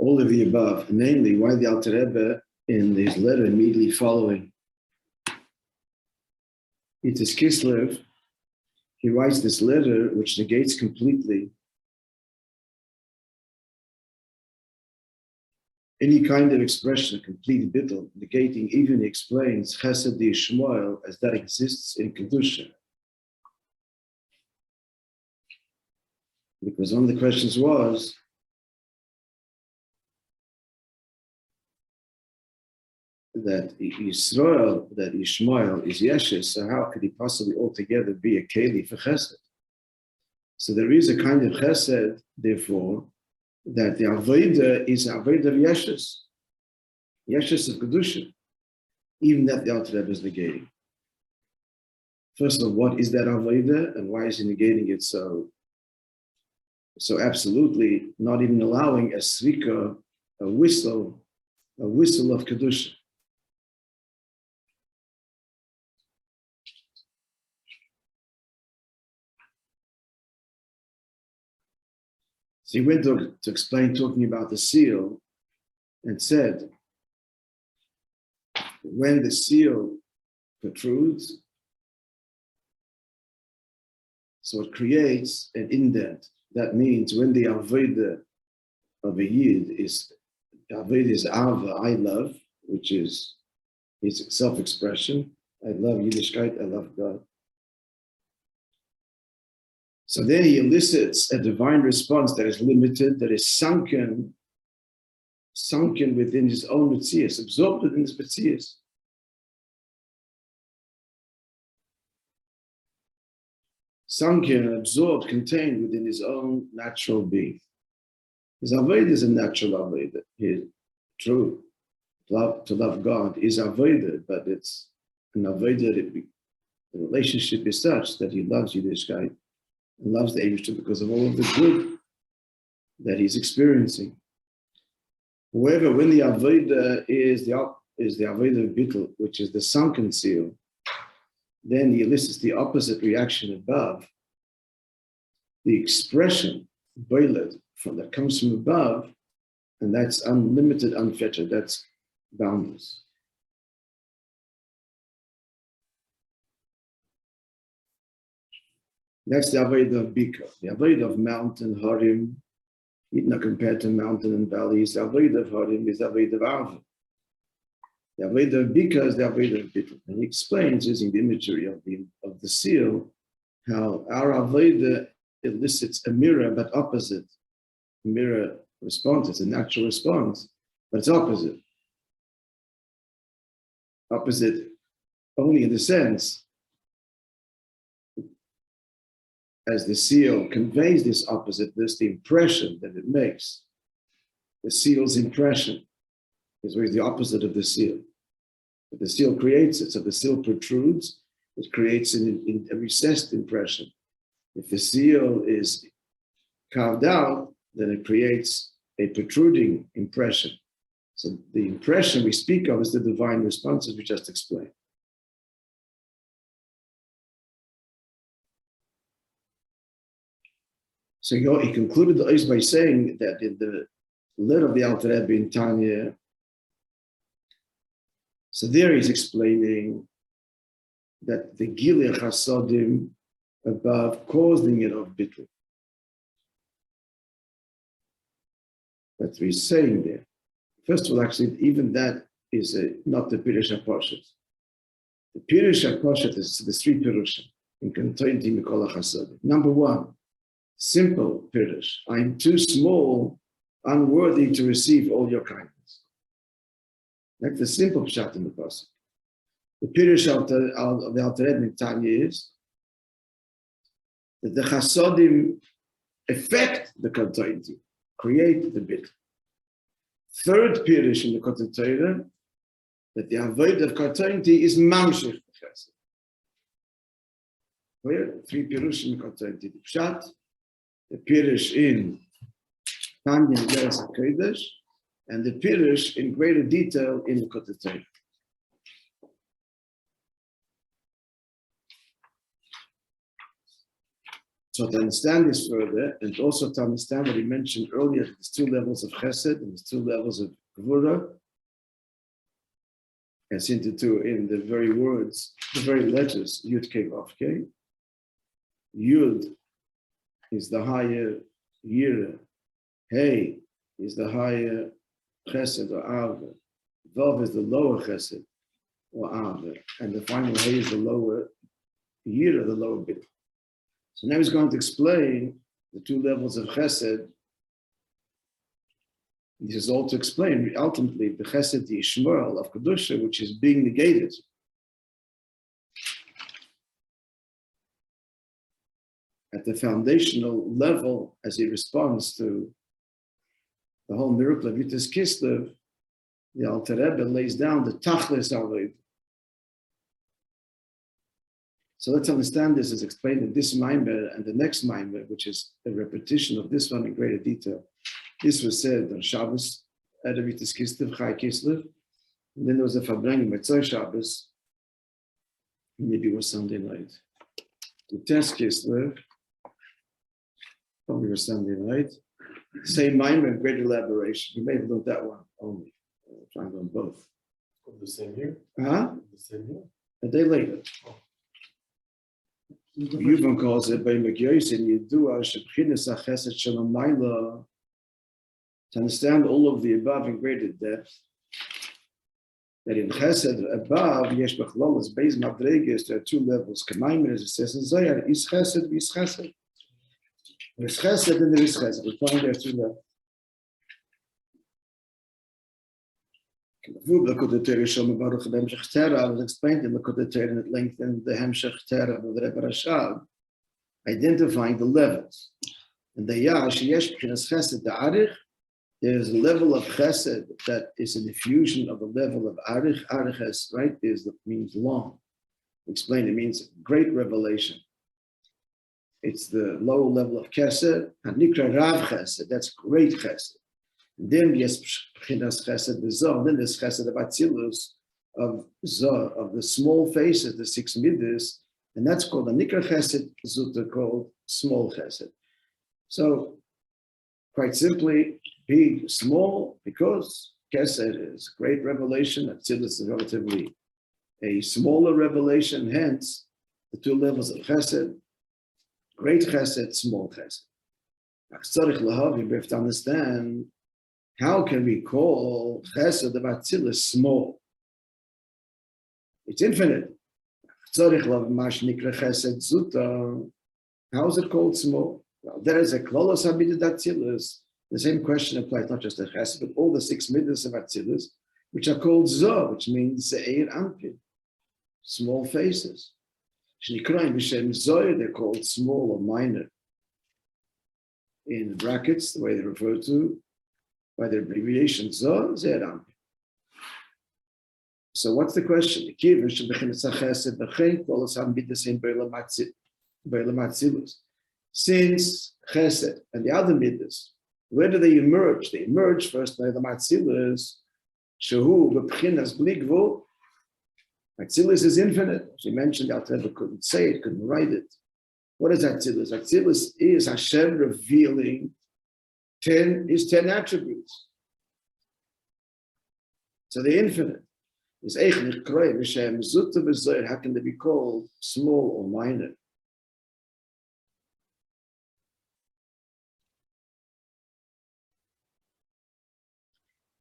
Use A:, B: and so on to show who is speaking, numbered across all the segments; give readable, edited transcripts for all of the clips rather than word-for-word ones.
A: all of the above, namely why the Alter Rebbe in his letter immediately following Keslev, he writes this letter which negates completely any kind of expression, complete bittul, negating even he explains chesed Shmuel as that exists in Kedusha. Because one of the questions was, that Yisrael, that Ishmael is Yeshes, so how could he possibly altogether be a Keli for Chesed? So there is a kind of Chesed, therefore, that the Avodah is Avodah of Yeshes of Kedusha, even that the Alter Rebbe is negating. First of all, what is that Avodah, and why is he negating it so absolutely, not even allowing a srika, a whistle of Kedusha? So he went to explain, talking about the seal, and said, when the seal protrudes, so it creates an indent. That means when the Avodah of a Yid is, Avodah is Ava, I love, which is his self-expression. I love Yiddishkeit, I love God. So then he elicits a divine response that is limited, that is sunken within his own metzius, absorbed within his metzius. Sunken, absorbed, contained within his own natural being. His avodah is a natural avodah. True, to love God is avodah, but it's an avodah. The relationship is such that he loves Yiddishkeit and loves the Eibishter because of all of the good that he's experiencing. However, when the avodah is the avodah of bittul, which is the sunken seal, then he elicits the opposite reaction above. The expression, boiled, that comes from above, and that's unlimited, unfettered, that's boundless. That's the avodah of bika, the avodah of mountain, harim, not compared to mountain and valleys. The avodah of harim is the avodah of arva. The avodah of bika is the avodah of bittul. And he explains, using the imagery of the seal, how our avodah elicits a mirror, but opposite. A mirror response, it's a natural response, but it's opposite. Opposite only in the sense as the seal conveys this oppositeness, the impression that it makes, the seal's impression is always the opposite of the seal. But the seal creates it, so the seal protrudes, it creates a recessed impression. If the seal is carved out, then it creates a protruding impression. So the impression we speak of is the divine responses we just explained. So he concluded the Ois by saying that in the letter of the Alter Rebbe in Tanya, so there he's explaining that the Gilei Chasadim above caused the Yin of Bittul. That's what he's saying there. First of all, actually, even that is not the Pirush HaPoshet. The Pirush HaPoshet is the three Pirushim in Kotointi Mikol HaChasadim. Number one, simple Pirush. I'm too small, unworthy to receive all your kindness. That's the simple pshat in the pasuk. The Pirush of the Alter Rebbe in Tanya is that the Chasadim affect the Kotointi, create the bit. Third Pirush in the Kotointi, that the avodah of Kotointi is mamshich the chesed. Clear? Three Pirush in the Kotointi. The pshat, the Pirush in Tanya and Geras HaKodesh, and the Pirush in greater detail in the Kotointi. So to understand this further, and also to understand what he mentioned earlier, there's two levels of chesed and there's two levels of gvura, as hinted to in the very words, the very letters, Yud-K, Vav-K. Yud is the higher Yira. Hey is the higher chesed or ava. Vav is the lower chesed or ava. And the final Hey is the lower Yira, the lower bit. So now he's going to explain the two levels of chesed. This is all to explain ultimately the chesed, the Yishmael of Kedusha, which is being negated. At the foundational level, as he responds to the whole miracle of h'tשכ, the Alter Rebbe lays down the tachlis avodah. So let's understand this as explained in this maamer and the next maamer, which is a repetition of this one in greater detail. This was said on Shabbos, at h'tשכ, Chai Kislev, and then there was a Farbrengen by Tzoi Shabbos, maybe it was Sunday night. h'tשכ, probably was Sunday night. Same maamer, great elaboration. You may have learned that one only. Trying to learn both.
B: The same year?
A: Huh?
B: The same year?
A: A day later. Yuvan calls it by Megyois and Yidua Shebchinas HaChesed Shalom Maila. To understand all of the above in greater depth, that in Chesed above, Yesh Bechlolas, Beis Madreges, there are two levels. K'maimer, as it says in Zohar, is Chesed, is Chesed. There is Chesed and there is Chesed. We find there are two levels. The Kotointi Shom Baruch the Hemshech Terah was explained in the Kotointi at length in the Hemshech Terah of the Rebbe Rashab, identifying the levels. And the Yash Yesh B'chinas Chesed Arich, there's a level of Chesed that is an infusion of the level of Arich. Arich has right means long. Explain it means great revelation. It's the lower level of Chesed, Hanikra Rav Chesed, that's great Chesed. And then yes, B'chinas Chesed B'Zoh, then there's Chesed of Atzilus, of Zoh, of the small faces, the six midas, and that's called a Nikra Chesed, Zuta called small Chesed. So, quite simply, big, small, because Chesed is great revelation, Atzilus is relatively a smaller revelation, hence the two levels of Chesed, great Chesed, small Chesed. We have to understand, how can we call Chesed of Atzilus small? It's infinite. How is it called small? Well, there is a Klolos HaMidat Atzilus. The same question applies not just to Chesed, but all the six midas of Atzilus, which are called Zoh, which means Se'er Anpin, small faces. They're called small or minor. In brackets, the way they refer to, by the abbreviation Zoh, Se'er Anpin. So what's the question? Since Chesed and the other midas, where do they emerge? They emerge first by the Atzilus, Shehu b'B'chinas Bli Gvul. Atzilus is infinite. As we mentioned, the Alter Rebbe couldn't say it, couldn't write it. What is Atzilus? Atzilus is Hashem revealing 10 attributes. So the infinite is Eich Nichkroi B'Shem Zuta B'Zohar. How can they be called small or minor?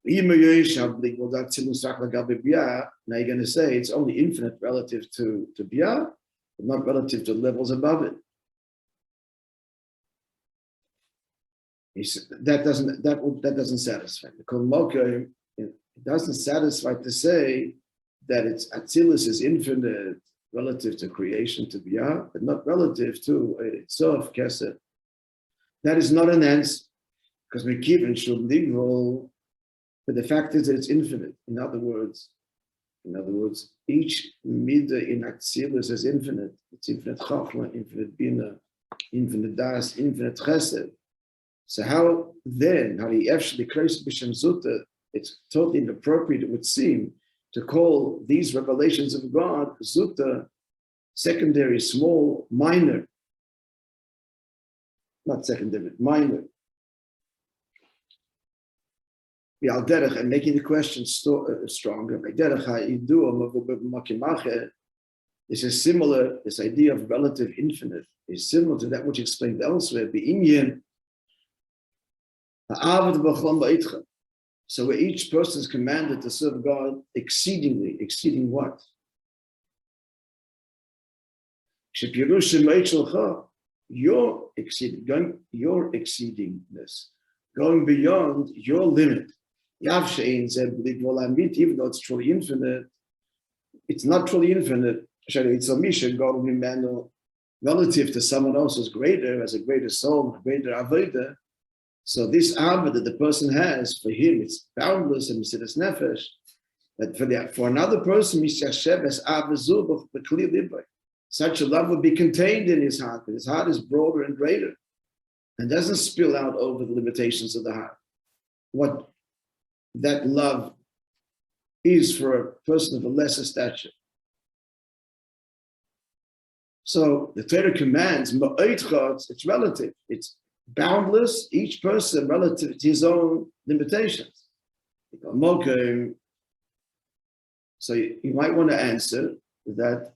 A: Now you're going to say it's only infinite relative to Biyah, but not relative to levels above it. That doesn't satisfy. It doesn't satisfy to say that it's Atzilus is infinite relative to creation to Biyah, but not relative to itself Kesed. That is not an answer, because we keep in Shul Nigvol. But the fact is that it's infinite. In other words, each midah in Atzilus is infinite. It's infinite Chachma, infinite Bina, infinite Das, infinite Chesed. So how he actually creates B'Shem Zuta, it's totally inappropriate, it would seem, to call these revelations of God Zuta, secondary, small, minor. not secondary, minor. And making the question stronger. This is similar, this idea of relative infinite is similar to that which explained elsewhere. So where each person is commanded to serve God exceedingly, exceeding what? Your exceedingness, going beyond your limit. Even though it's truly infinite, it's not truly infinite. It's a mission relative to someone else who's greater, has a greater soul, a greater avodah. So this avodah that the person has, for him, it's boundless and Mesiras Nefesh. But for another person, such a love would be contained in his heart, but his heart is broader and greater and doesn't spill out over the limitations of the heart. What that love is for a person of a lesser stature. So the Torah commands, it's relative, it's boundless, each person relative to his own limitations. So you might want to answer that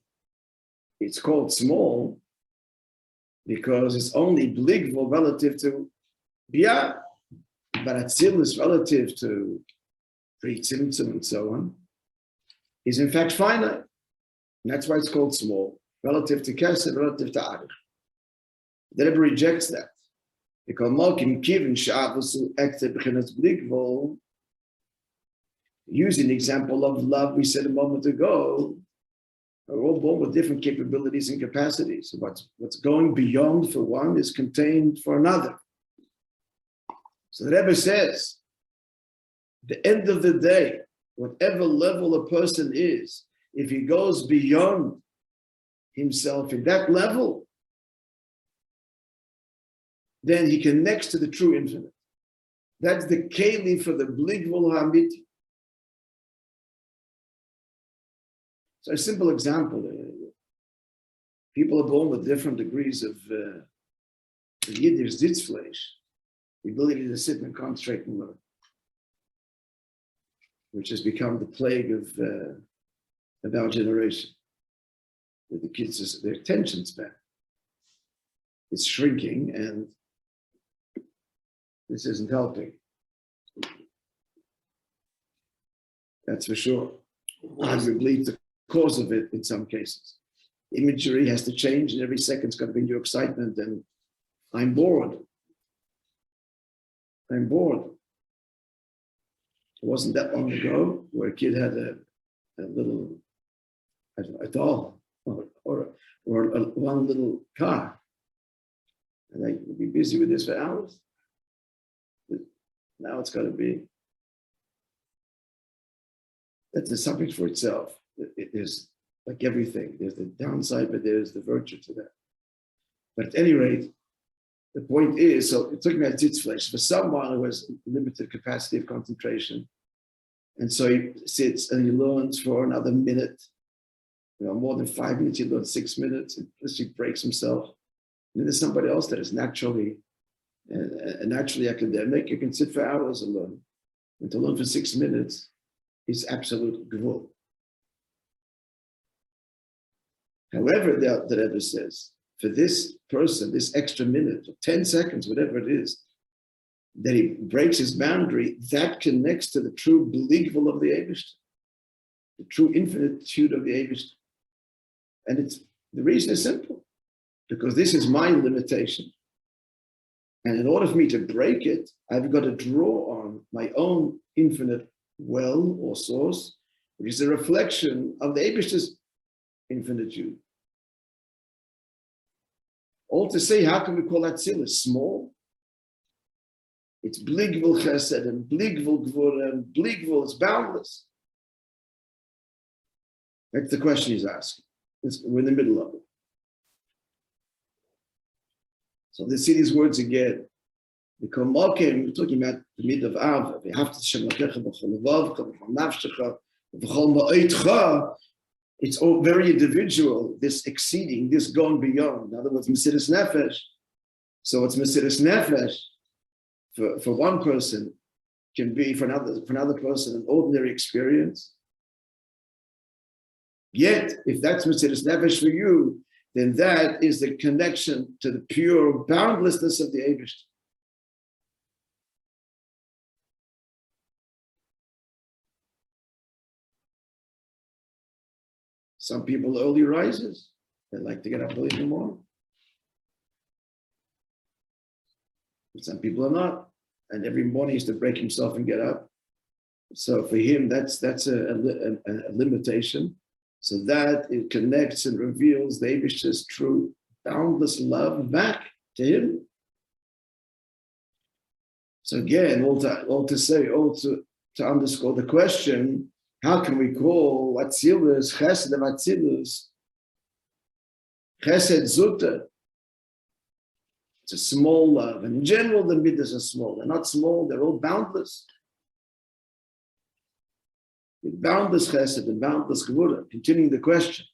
A: it's called small because it's only bligvul relative to biyah, but atzilus relative to tzimtzum and so on is in fact finite. And that's why it's called small, relative to kesed, relative to arich. The Rebbe rejects that. Because using the example of love we said a moment ago, are all born with different capabilities and capacities. What's going beyond for one is contained for another. So the Rebbe says, the end of the day, whatever level a person is, if he goes beyond himself in that level, then he connects to the true infinite. That's the keli for the bligvul ha'amiti. So a simple example, people are born with different degrees of Yiddish zitzfleish, the ability to sit and concentrate and learn, which has become the plague of our generation. With the kids, their attention span is shrinking, and this isn't helping. That's for sure. Arguably, the cause of it in some cases. Imagery has to change, and every second's got to bring you excitement, and I'm bored. I'm bored. It wasn't that long ago where a kid had a little, a doll or one little car, and they would be busy with this for hours. But now it's got to be. That's a subject for itself. It is like everything. There's the downside, but there's the virtue to that. But at any rate, the point is, so it's talking about zitzfleish. For someone who has limited capacity of concentration, and so he sits and he learns for another minute, more than 5 minutes, he learns 6 minutes, and he breaks himself. And then there's somebody else that is naturally academic. You can sit for hours and learn. And to learn for 6 minutes is absolute gvul. However, the Rebbe says, for this person, this extra minute, or 10 seconds, whatever it is, that he breaks his boundary, that connects to the true bligvul of the Eibishter, the true infinitude of the Eibishter. And the reason is simple, because this is my limitation. And in order for me to break it, I've got to draw on my own infinite well or source, which is a reflection of the Eibishter's infinitude. All to say, how can we call that tzilus small? It's bligvul chesed and bligvul gvura and bligvul, it's boundless. That's the question he's asking. We're in the middle of it. So let's see these words again. We're talking about the mid of Av. It's all very individual, this exceeding, this going beyond. In other words, Mesiras Nefesh So what's Mesiras Nefesh for one person can be for another person an ordinary experience. Yet, if that's Mesiras Nefesh for you, then that is the connection to the pure boundlessness of the Eibishter. Some people early risers, they like to get up early in the morning. Some people are not, and every morning he has to break himself and get up. So for him, that's a limitation. So that it connects and reveals the Eibishter's true boundless love back to him. So again, all to underscore the question, how can we call Atzilus, Chesed of Atzilus, Chesed Zuta? It's a small love. And in general, the midas are small. They're not small, they're all boundless. With boundless chesed and boundless gevura. Continuing the question.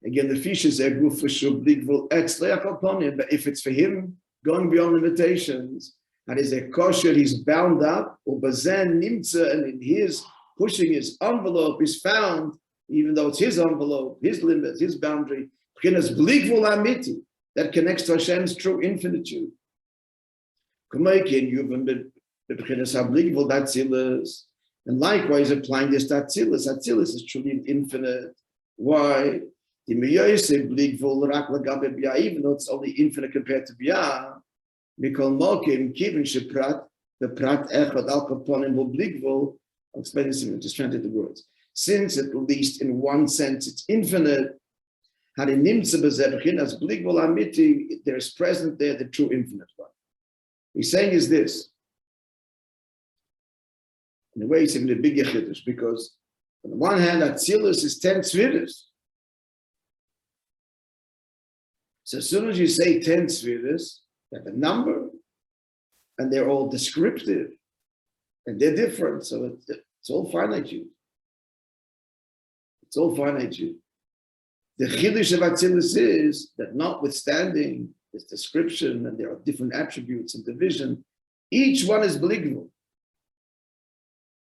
A: Again, the fish is a guf for sure, but if it's for him going beyond limitations, and is a kosher, he's bound up, or bazen nimtza, and in his pushing his envelope is found, even though it's his envelope, his limit, his boundary, that connects to Hashem's true infinitude. And likewise, applying this to Atzilus. Atzilus is truly infinite. Why? Even though it's only infinite compared to Biyah, I'll explain this in just translate the words. Since at least in one sense it's infinite, there is present there the true infinite one. He's saying is this. In a way, he's saying the big Yechidus, because on the one hand, Atzilus is 10 Tzviras. So as soon as you say 10 Tzviras, they have a number, and they're all descriptive, and they're different, so it's all finitude. It's all finitude. The Chiddush of Atzilus is that notwithstanding this description, and there are different attributes and division, each one is bligvul.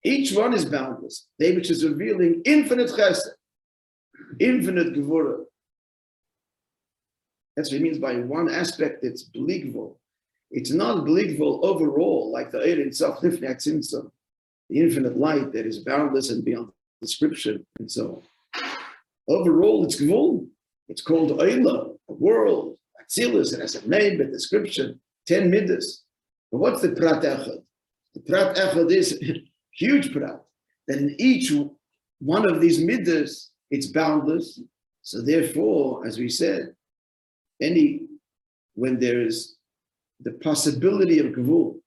A: Each one is boundless. They which is revealing infinite chesed, infinite gevura. That's what he means by one aspect, it's bligvul. It's not bligvul overall, like the Eir itself, Lifnei Atzimtzum, the infinite light that is boundless and beyond description, and so on. Overall, it's gvul. It's called Oila, a world. Atzilus, it has a name, a description, 10 midas. But what's the prat echad? The prat echad is huge prat. That in each one of these midas, it's boundless. So therefore, as we said, when there is the possibility of gvul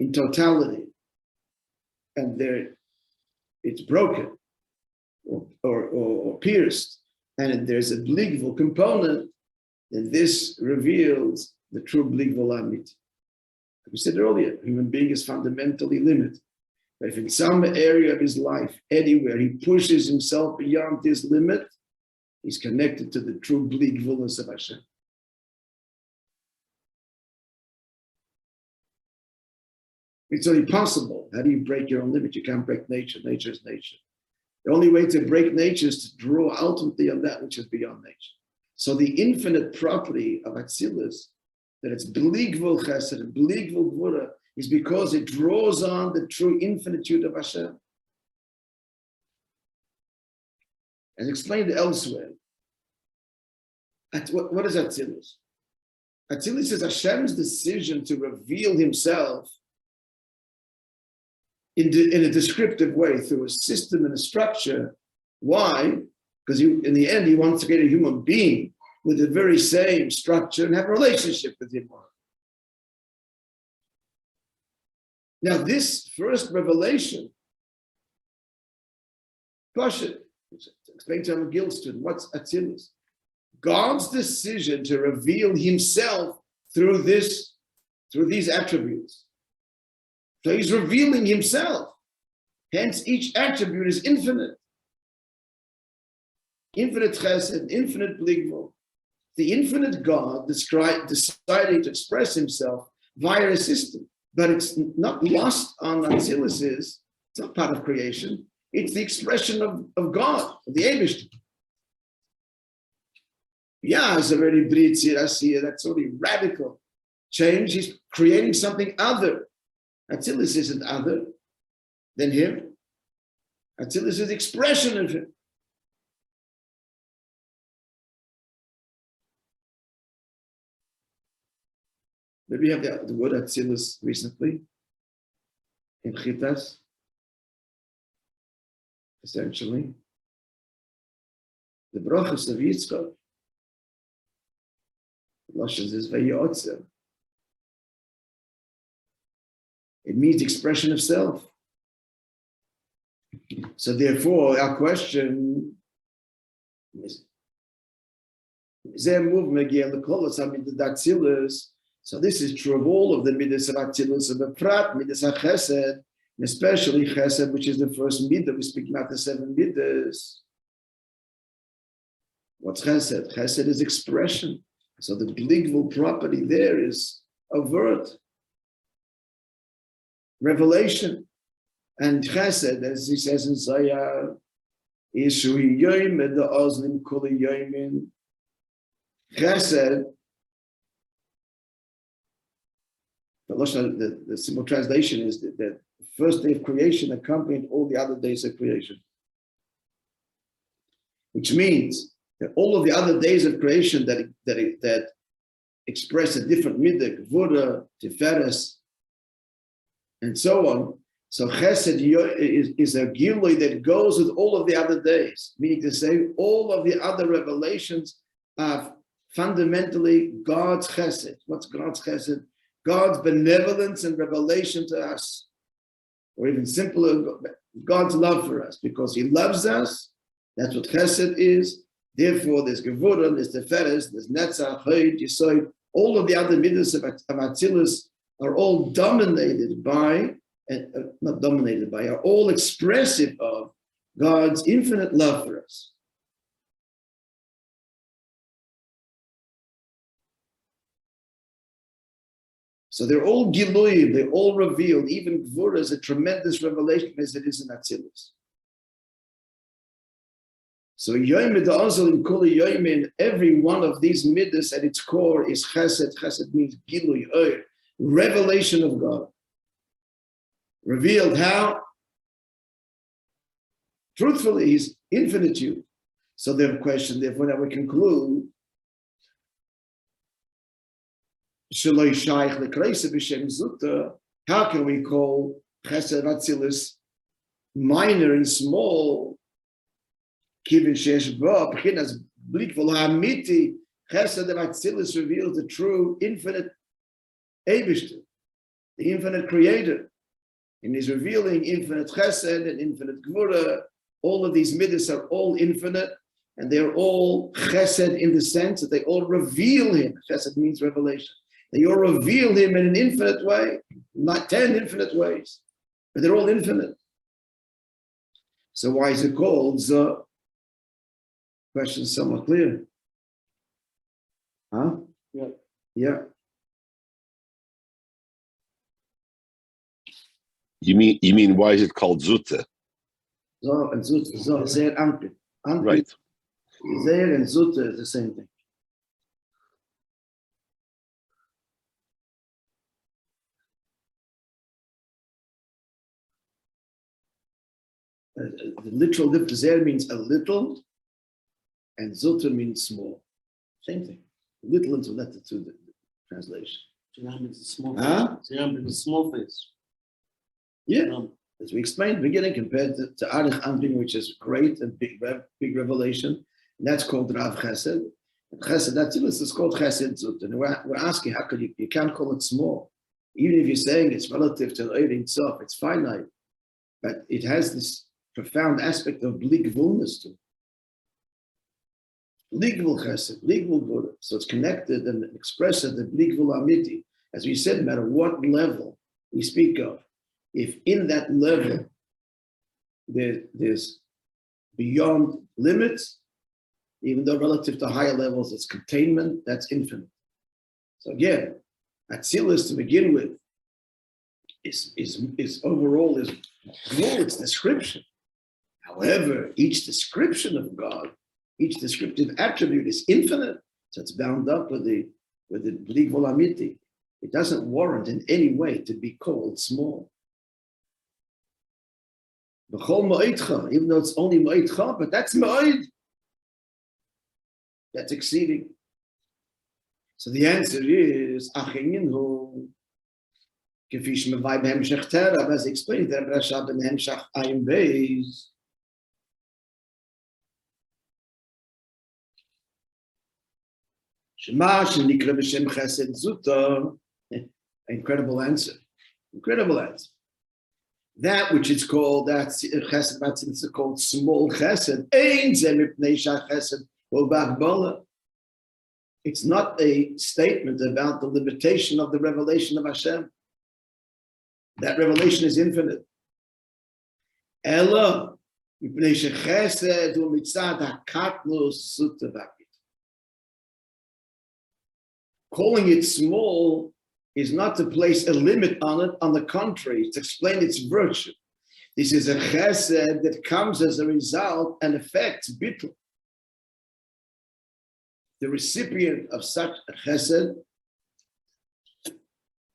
A: in totality, and it's broken or pierced, and there's a bligvul component, then this reveals the true bligvul amit. Like we said earlier, human being is fundamentally limited. But if in some area of his life, anywhere, he pushes himself beyond this limit, he's connected to the true bligvulness of Hashem. It's only possible. How do you break your own limit? You can't break nature. Nature is nature. The only way to break nature is to draw ultimately on that which is beyond nature. So the infinite property of Atzilus, that it's bligvul chesed and bligvul gvura, is because it draws on the true infinitude of Hashem. As explained elsewhere, what is Atzilus? Atzilus is Hashem's decision to reveal himself in a descriptive way through a system and a structure. Why? Because in the end, he wants to create a human being with the very same structure and have a relationship with him. Now, this first revelation, Pasha, explain to him a guild student, what's Atzilus? God's decision to reveal himself through these attributes. So he's revealing himself. Hence, each attribute is infinite. infinite chesed, infinite bligvul. The infinite God decided to express himself via a system, but it's not lost on Atzilus. It's not part of creation. It's the expression of God, of the Eibishter. Yeah, it's already Brit Asiya, that's already radical change. He's creating something other. Atzilus isn't other than him. Atzilus is the expression of him. Maybe you have the word Atzilus recently in Chitas, essentially. The brachas of Yitzchak, Lashon is Vayotzer. It means expression of self. So therefore, our question is, so this is true of all of the midas of Atzilus and the Prat, midas HaChesed, and especially Chesed, which is the first midah. We speak about the 7 midas. What's Chesed? Chesed is expression. So the bligvul property there is overt, revelation. And Chesed, as he says in Zayar, is Shui Yoim and the Oznim Kuli Yoimin. Chesed, the simple translation is that the first day of creation accompanied all the other days of creation. Which means that all of the other days of creation that express a different midah, Gvura, Tiferes, and so on. So Chesed is a gilui that goes with all of the other days, meaning to say all of the other revelations are fundamentally God's Chesed. What's God's Chesed? God's benevolence and revelation to us, or even simpler, God's love for us, because he loves us. That's what Chesed is. Therefore, there's Gevurah, there's Teferes, there's Netzach, Hod, Yesod. All of the other midas of Atzilus are all dominated by, not dominated by, are all expressive of God's infinite love for us. So they're all giluyim, they're all revealed. Even Gvura is a tremendous revelation as it is in Atzilus. So Yoim Azal in Kuli Yoimin, every one of these midas at its core is Chesed. Chesed means Giluy, revelation of God. Revealed how? Truthfully, his infinitude. So the question, therefore, now we conclude, how can we call Chesed Atzilus minor and small? Chesed Atzilus reveals the true infinite Eibishter, the infinite creator. And he's revealing infinite Chesed and infinite Gvura. All of these midas are all infinite, and they're all Chesed in the sense that they all reveal him. Chesed means revelation. They all reveal him in an infinite way, not 10 infinite ways, but they're all infinite. So why is it called Zah? Question is somewhat clear. Huh?
B: Yeah.
A: Yeah.
C: You mean why is it called Zutta?
A: Zah and Zutta, Zah, Zer, Anpit.
C: Right.
A: Zer and Zutta is the same thing. The literal Zer means a little, and Zutta means small. Same thing. Little into letter to the translation.
B: Ziram is a small
A: Huh?
B: face. Ziram is a small face.
A: Yeah. As we explained at the beginning, compared to Arich Amping, which is great and big revelation, and that's called Rav Chesed. And Chesed Atzilus is called Chesed Zutta. And we're asking, how could you can't call it small. Even if you're saying it's relative to the Ein Sof, it's finite, but it has this profound aspect of bligvulness to it. Bligvul Chesed, bligvul Gvura. So it's connected and expressed at the bligvul Amiti. As we said, no matter what level we speak of, if in that level there's beyond limits, even though relative to higher levels, it's containment, that's infinite. So again, Atzilus to begin with is overall is more its description. However, each description of God, each descriptive attribute is infinite, so it's bound up with the Bli Gvul Amiti. It doesn't warrant in any way to be called small. Even though it's only Ma'idcha, but that's Ma'id. That's exceeding. So the answer is Achinhu. Kefish Mevai B'Hemshech Terah, as explained there, Rasha B'Hemshech Ayin Beis. Shema Shenikra B'Shem Chesed Zuta. Incredible answer. Incredible answer. That which is called, that's Chesed, it's called small Chesed. Ein Zeh Mipnei Shach Chesed U'Ba'Gbola. It's not a statement about the limitation of the revelation of Hashem. That revelation is infinite. Ella, Mipnei Shechesed U'Mitzad HaKatnus Zuta Ba'Git. Calling it small is not to place a limit on it. On the contrary, it's to explain its virtue. This is a chesed that comes as a result and affects bittul. The recipient of such a chesed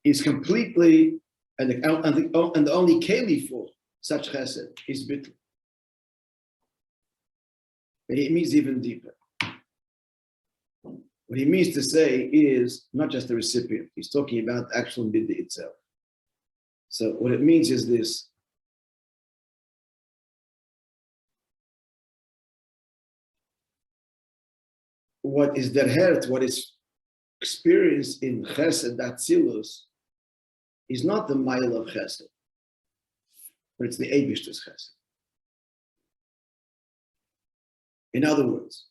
A: is completely, and the only keli for such chesed is bittul. But it means even deeper. What he means to say is not just the recipient. He's talking about the actual middah itself. So what it means is this. What is der hert, what is experienced in chesed, atzilus, is not the mile of chesed, but it's the eibishter's chesed. In other words,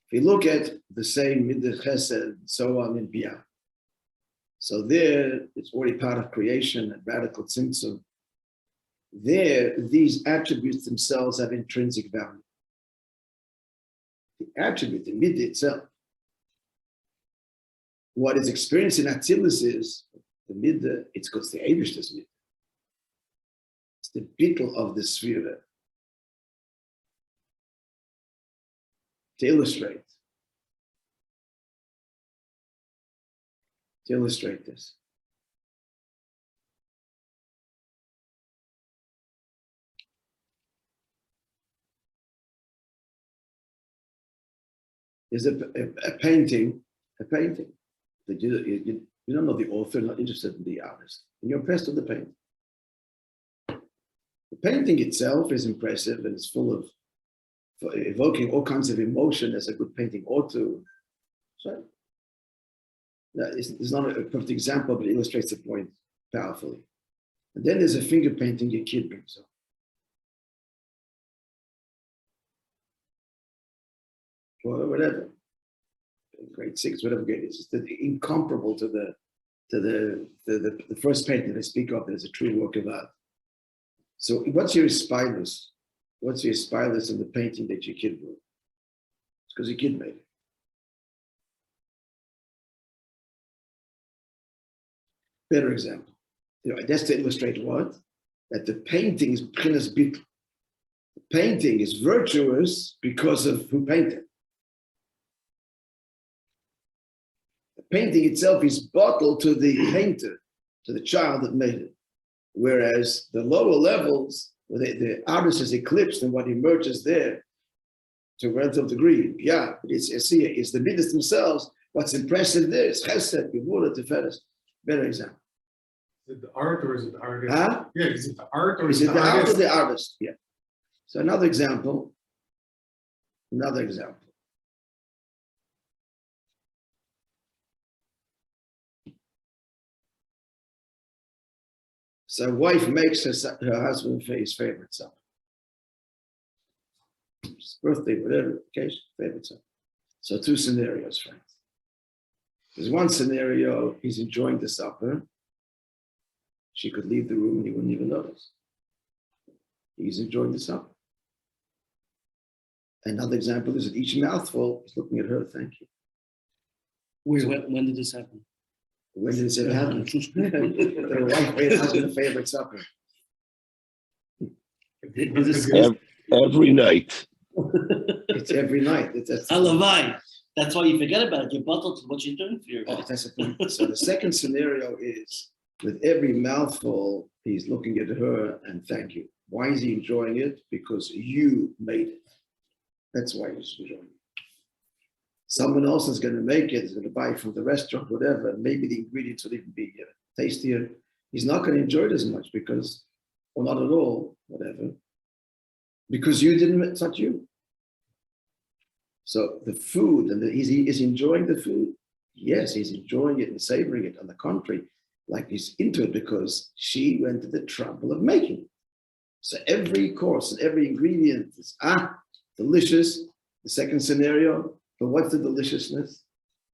A: if you look at the same middah chesed and so on in Biyah, so there it's already part of creation and radical tzimtzum. There, these attributes themselves have intrinsic value. The attribute, the middah itself, what is experienced in Atzilus is the middah, it's called the eibishter's middah. It's the bittul of the sphere. To illustrate this. There's a painting that you don't know the author, not interested in the artist, and you're impressed with the painting. The painting itself is impressive and it's full of evoking all kinds of emotion as a good painting ought to. So it's not a perfect example, but it illustrates the point powerfully. And then there's a finger painting your kid brings up. Or whatever, grade 6, whatever grade it is, it's incomparable to the first painting I speak of as a true work of art. So what's your spineless? What's your spineless in the painting that your kid drew? It's because your kid made it. Better example. That's to illustrate what? That the painting is b'chinas bittul. The painting is virtuous because of who painted. The painting itself is bottled to the painter, to the child that made it. Whereas the lower levels, where the artist is eclipsed and what emerges there to a relative degree, yeah, it's the midas themselves. What's impressive there is chesed, gevura, tiferes. Better example.
D: Is it the art or is it the artist?
A: Huh?
D: Yeah, is it the art or
A: Is it the art or the artist? Yeah. So another example. So a wife makes her husband for his favorite song. His birthday, whatever occasion, favorite song. So 2 scenarios, friends. There's one scenario, he's enjoying the supper. She could leave the room and he wouldn't even notice. He's enjoying the supper. Another example is that each mouthful is looking at her, thank you.
B: When did this happen?
A: When did it ever happen? The wife made husband a favorite supper.
C: Every night.
A: It's every night. That's
B: Halavai. That's why you forget about it. You're bottled to what she's doing for you.
A: Oh, that's the point. So the second scenario is with every mouthful, he's looking at her and thank you. Why is he enjoying it? Because you made it. That's why he's enjoying it. Someone else is going to make it, is going to buy it from the restaurant, whatever, and maybe the ingredients will even be tastier. He's not going to enjoy it as much because, or not at all, whatever, because you didn't, it's not you. So the food, and is he enjoying the food? Yes, he's enjoying it and savoring it. On the contrary, like he's into it because she went to the trouble of making it. So every course and every ingredient is delicious. The second scenario, but what's the deliciousness?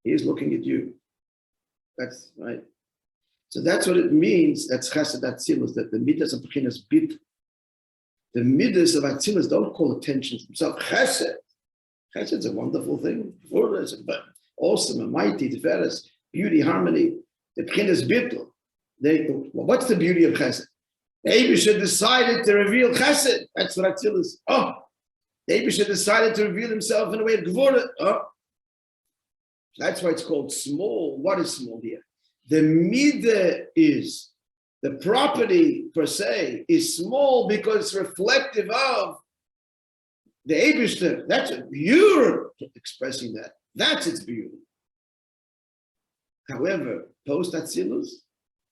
A: He is looking at you. That's right. So that's what it means. That's chesed atzilus, that the midas of bechinas bit. The midas of atzilus don't call attention to themselves. Chesed. Chesed's a wonderful thing. It's awesome and mighty, tiferes, beauty, harmony. The bechinas bittul. What's the beauty of chesed? The Eibusha decided to reveal chesed. That's what atzilus. The Eibusha decided to reveal himself in a way of gevurah. That's why it's called small. What is small here? The midah is, the property per se is small because it's reflective of the Eibusha. That's it. You're expressing that. That's its beauty. However, post Atzilus,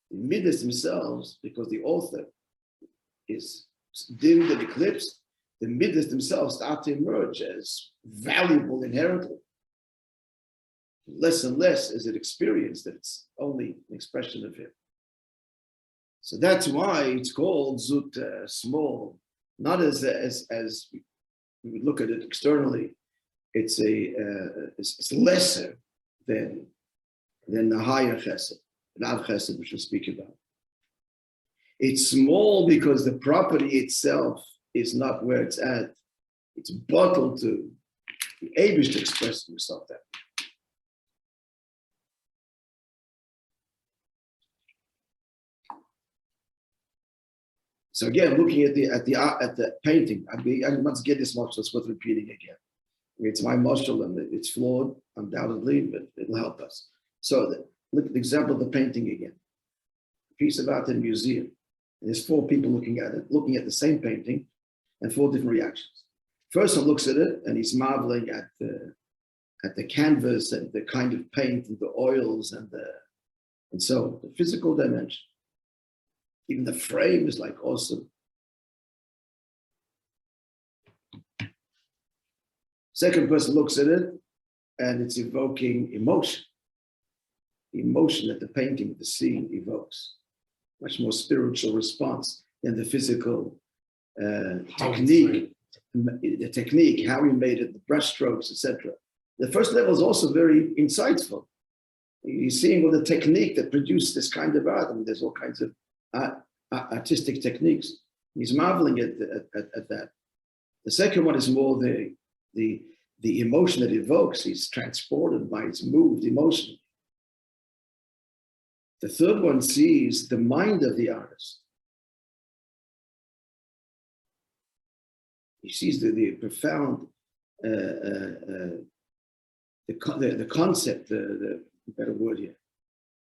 A: the midas themselves, because the author is dimmed and eclipsed, the midas themselves start to emerge as valuable inherently. Less and less is it experienced that it's only an expression of him. So that's why it's called zut, small, not as we would look at it externally. It's it's lesser than the higher chesed, Rav chesed, which we'll speak about. It's small because the property itself is not where it's at. It's bottled to the Eibush to express himself that. So again, looking at the painting, I must get this much, so it's worth repeating again. It's my mashal and it's flawed, undoubtedly, but it'll help us. So look at the example of the painting again. A piece of art in a museum. And there's 4 people looking at it, looking at the same painting, and 4 different reactions. First one looks at it and he's marveling at the canvas and the kind of paint and the oils and so the physical dimension. Even the frame is like awesome. Second person looks at it and it's evoking emotion. The emotion that the painting, the scene evokes. Much more spiritual response than the physical technique. The technique, how he made it, the brush strokes, etc. The first level is also very insightful. You're seeing all the technique that produced this kind of art. I mean, there's all kinds of artistic techniques. He's marveling at that. The second one is more the emotion that evokes. He's transported by its moved emotion. The third one sees the mind of the artist. He sees the profound, the concept, the better word here.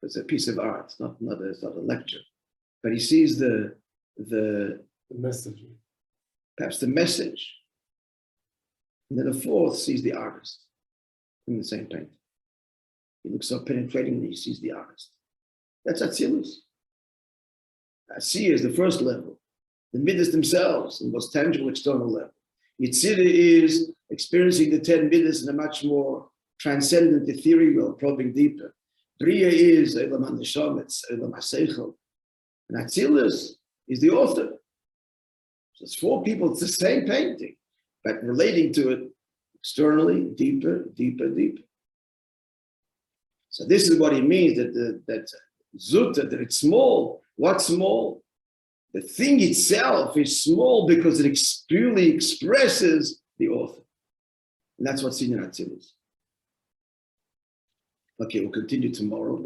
A: It's a piece of art. It's not a lecture, but he sees the
D: message,
A: perhaps the message. And then the fourth sees the artist in the same painting. He looks so penetratingly, he sees the artist. That's Atzilus. Asiya is the first level. The midas themselves, the most tangible external level. Yitzira is experiencing the 10 midas in a much more transcendent, ethereal, probing deeper. Bria is Elam HaNeshama, it's Elam HaSeichel. And Atzilus is the author. So it's 4 people, it's the same painting, but relating to it externally, deeper, deeper, deeper. So this is what he means, that Zutta, that it's small. What's small? The thing itself is small because it purely expresses the author. And that's what senior Atzilus. Okay, we'll continue tomorrow.